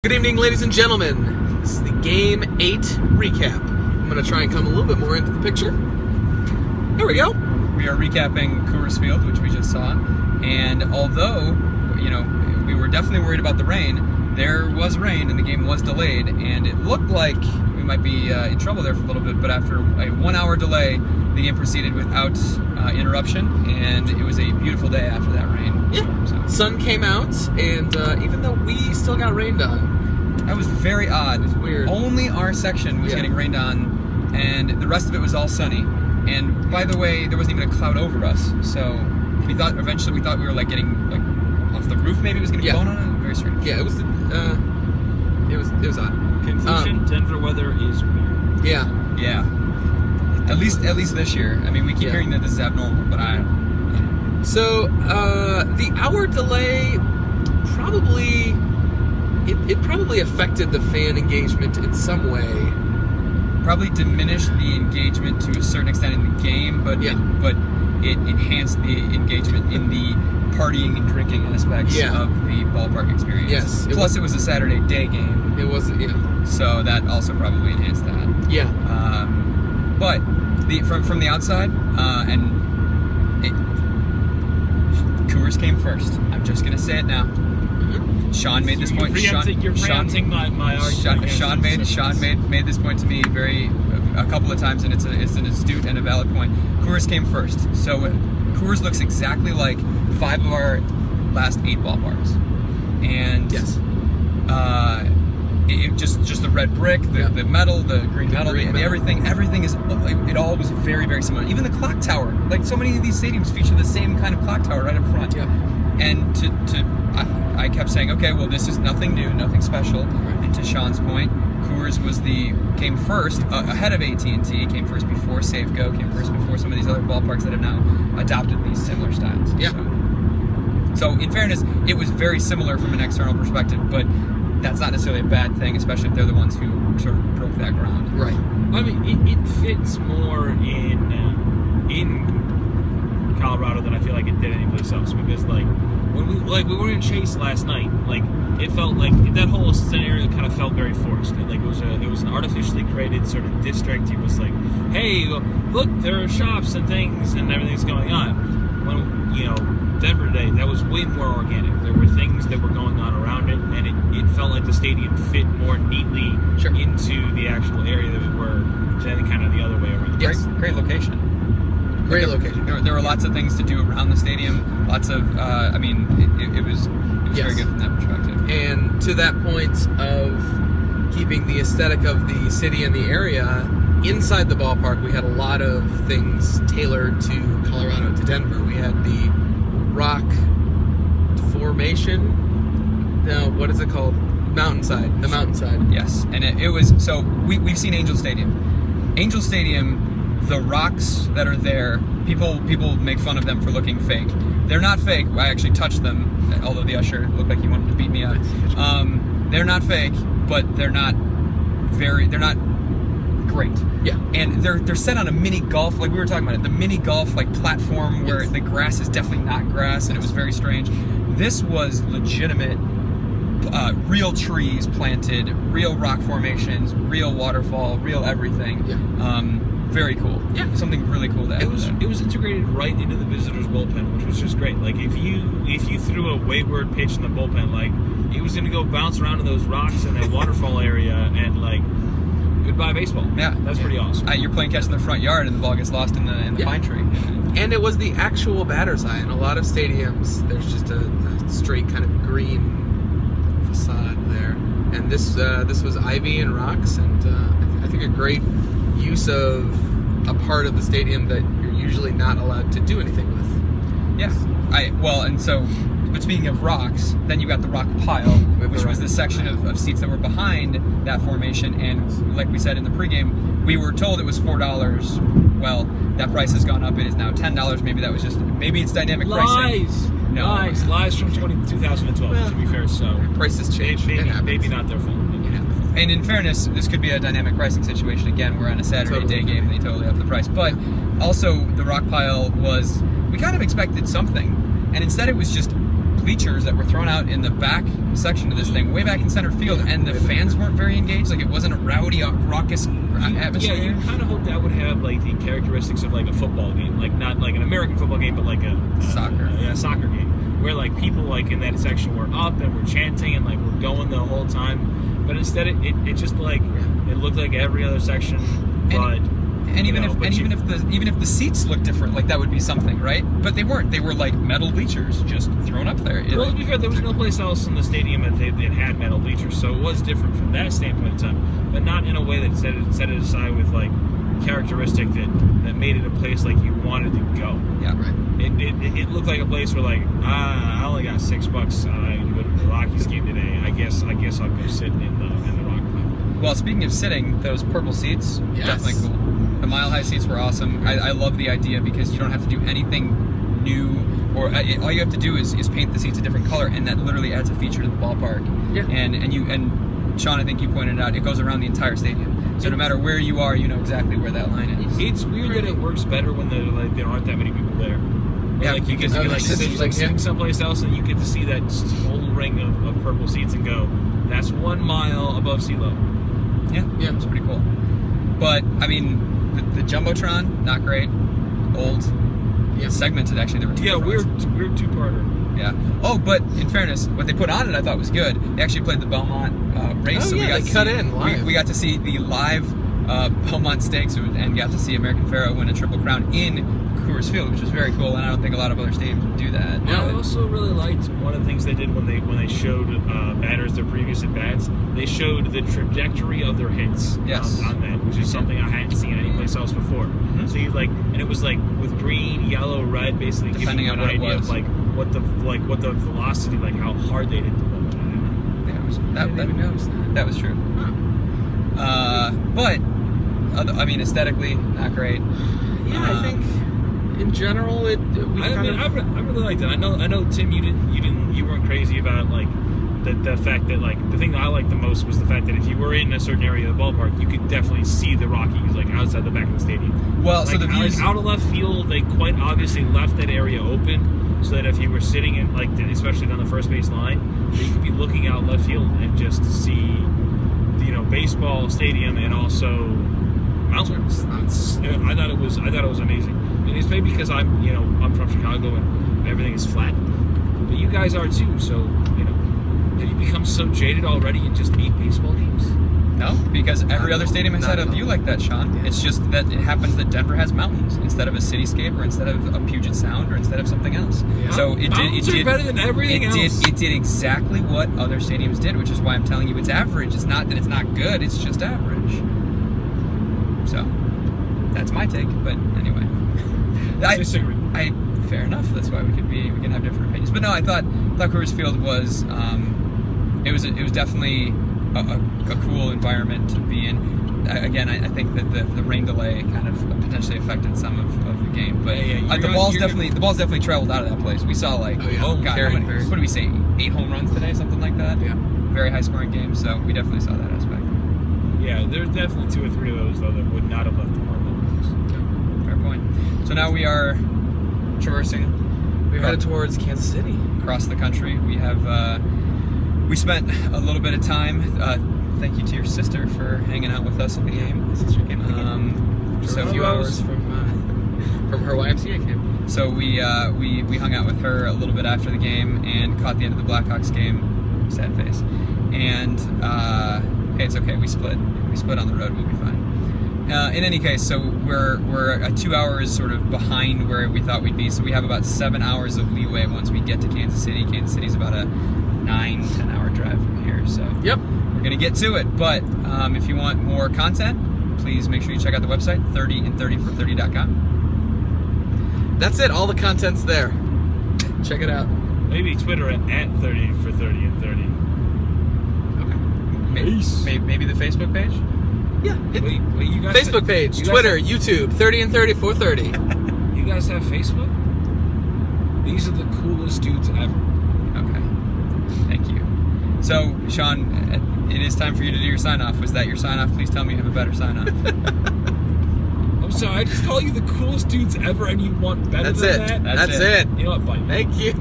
Good evening, ladies and gentlemen. This is the Game 8 recap. I'm going to try and come a little bit more into the picture. There we go. We are recapping Coors Field, which we just saw. And although, we were definitely worried about the rain, there was rain and the game was delayed. And it looked like we might be in trouble there for a little bit. But after a 1 hour delay, the game proceeded without interruption. And it was a beautiful day after that rain. Yeah. So. Sun came out, and even though we still got rained on, that was very odd. It was weird. Only our section was getting rained on, and the rest of it was all sunny. And by the way, there wasn't even a cloud over us, so we thought we were like getting like off the roof. Maybe it was going to be blown on it. Very strange. Yeah, it was odd. Conclusion: Denver weather is weird. Yeah. Yeah. At least this year. I mean, we keep hearing that this is abnormal, but So the hour delay probably. It probably affected the fan engagement in some way. Probably diminished the engagement to a certain extent in the game, but it enhanced the engagement in the partying and drinking aspects of the ballpark experience. Yes. Plus, it was a Saturday day game. It was, So that also probably enhanced that. Yeah. But from the outside, Coors came first. I'm just gonna say it now. Sean made this point. You're preempting my argument. Sean made this point to me a couple of times, and it's an astute and a valid point. Coors came first, so Coors looks exactly like 5 of our last 8 ballparks, and it just the red brick, the metal, the green metal, everything is it all was very, very similar. Even the clock tower, like so many of these stadiums feature the same kind of clock tower right up front. Yeah. And I kept saying, okay, well, this is nothing new, nothing special. Right. And to Sean's point, Coors came first ahead of AT&T, came first before Safeco, came first before some of these other ballparks that have now adopted these similar styles. Yeah. So in fairness, it was very similar from an external perspective, but that's not necessarily a bad thing, especially if they're the ones who sort of broke that ground. Right. I mean, it fits more in Colorado than I feel like it did anyplace else, because when we were in Chase last night, it felt like that whole scenario kind of felt very forced. It was an artificially created sort of district. It was like, hey, look, there are shops and things and everything's going on. When Denver today, that was way more organic. There were things that were going on around it, and it felt like the stadium fit more neatly into the actual area that we were, than kind of the other way around. Yes. Great location. Great location. There were lots of things to do around the stadium. Lots of, it was very good from that perspective. And to that point of keeping the aesthetic of the city and the area, inside the ballpark, we had a lot of things tailored to Colorado, to Denver. We had the rock formation. No, what is it called? Mountainside. The mountainside. Yes, and it was, so we've seen Angel Stadium. Angel Stadium, the rocks that are there, people make fun of them for looking fake. They're not fake. I actually touched them, although the usher looked like he wanted to beat me up. They're not fake, but they're not great. Yeah. And they're set on a mini golf, like we were talking about it, the mini golf platform where the grass is definitely not grass, and it was very strange. This was legitimate, real trees planted, real rock formations, real waterfall, real everything. Yeah. Very cool. Yeah, something really cool to add. It was integrated right into the visitors' bullpen, which was just great. If you threw a wayward pitch in the bullpen, it was going to go bounce around to those rocks in that waterfall area, and goodbye baseball. Yeah, that's pretty awesome. You're playing catch in the front yard, and the ball gets lost in the pine tree. And it was the actual batter's eye. In a lot of stadiums, there's just a straight kind of green facade there, and this was ivy and rocks, and I think a great use of a part of the stadium that you're usually not allowed to do anything with. Yeah. But speaking of rocks, then you got the rock pile, which was the section of seats that were behind that formation, and like we said in the pregame, we were told it was $4. Well, that price has gone up. It is now $10. Maybe it's dynamic pricing. No. Lies from 2012, to be fair, so prices change. Maybe not their fault. And in fairness, this could be a dynamic pricing situation. Again, we're on a Saturday day game, and they totally up the price. But also, the rock pile we kind of expected something, and instead it was just bleachers that were thrown out in the back section of this thing, way back in center field, and the fans weren't very engaged. Like, it wasn't a rowdy, raucous atmosphere. Yeah, you kind of hope that would have like the characteristics of like a football game, like not like an American football game, but like a soccer game, where like people like in that section were up and were chanting and like were going the whole time. But instead, it just like it looked like every other section, but. And even if the seats looked different, like that would be something, right? But they weren't. They were like metal bleachers just thrown up there. Well, to be fair, there was no place else in the stadium that they had metal bleachers, so it was different from that standpoint in time, but not in a way that set it aside with like characteristic that made it a place like you wanted to go. Yeah, right. It looked like a place where like I only got $6 to go to the Rockies game today. I guess I'll go sit in the Rock Pile. Well, speaking of sitting, those purple seats, definitely cool. The Mile High seats were awesome. I love the idea because you don't have to do anything new, or all you have to do is paint the seats a different color, and that literally adds a feature to the ballpark. Yeah. And Sean, I think you pointed out, it goes around the entire stadium. So no matter where you are, you know exactly where that line is. It's weird that it works better when there aren't that many people there. Yeah, like you get to be sitting someplace else, and you get to see that whole ring of purple seats and go, that's 1 mile above sea level. Yeah, it's pretty cool. But I mean, the Jumbotron, not great. Old. Yeah. Segmented, actually. There were two. Yeah, weird two-parter. Yeah. Oh, but in fairness, what they put on it I thought was good. They actually played the Belmont race. Oh, so yeah, they cut in live. We got to see the live Belmont Stakes and got to see American Pharoah win a Triple Crown in Coors Field, which was very cool, and I don't think a lot of other stadiums would do that. Yeah, I also really liked one of the things they did when they showed batters their previous at-bats. They showed the trajectory of their hits on that, which is something I hadn't seen anyplace else before. Mm-hmm. So you and it was like with green, yellow, red, basically depending giving you an idea of like what the velocity, like how hard they hit the ball. Yeah, that was true. Huh. But I mean, aesthetically, not great. Yeah, I think in general, I really liked it. I know, Tim, you weren't crazy about like the fact that like the thing that I liked the most was the fact that if you were in a certain area of the ballpark, you could definitely see the Rockies like outside the back of the stadium. Well, like, so the views out of left field, they quite obviously left that area open so that if you were sitting in like especially down the first base line, you could be looking out left field and just see baseball stadium and also mountains. I thought it was amazing. And it's maybe because I'm from Chicago and everything is flat, but you guys are too. So have you become so jaded already in just 8 baseball games? No, because every other stadium has had a view like that, Sean. Yeah. It's just that it happens that Denver has mountains instead of a cityscape, or instead of a Puget Sound, or instead of something else. Yeah. So it did better than everything else. It did exactly what other stadiums did, which is why I'm telling you it's average. It's not that it's not good; it's just average. So that's my take. But anyway, I disagree. Fair enough. That's why we can have different opinions. But no, I thought Coors Field was it was definitely a cool environment to be in. Again, I think that the rain delay kind of potentially affected some of the game, but the ball's definitely traveled out of that place. We saw God, what do we say? 8 home runs today, something like that. Yeah, very high scoring game. So we definitely saw that aspect. Yeah, there's definitely 2 or 3 of those though that would not have left the park. Fair point. So now we are traversing. We're headed towards Kansas City. Across the country. We have we spent a little bit of time. Thank you to your sister for hanging out with us at the game. Sister came so a few hours from her YMCA camp. So we hung out with her a little bit after the game and caught the end of the Blackhawks game. Sad face. And hey, it's okay. We split on the road. We'll be fine. In any case, so we're 2 hours sort of behind where we thought we'd be. So we have about 7 hours of leeway once we get to Kansas City. Kansas City's about a 9-10 hour drive from here. So yep, we're gonna get to it. But if you want more content, please make sure you check out the website 30and30for30.com. That's it. All the content's there. Check it out. Maybe Twitter at 30for30and30. Okay. Maybe the Facebook page. Yeah. Wait, you guys Facebook page, Twitter, YouTube, 30 and 30 for 30. You guys have Facebook? These are the coolest dudes ever. Okay. Thank you. So, Sean, it is time for you to do your sign-off. Was that your sign-off? Please tell me you have a better sign-off. I'm sorry, I just call you the coolest dudes ever and you want better than that? That's it. You know what, bye. Thank you.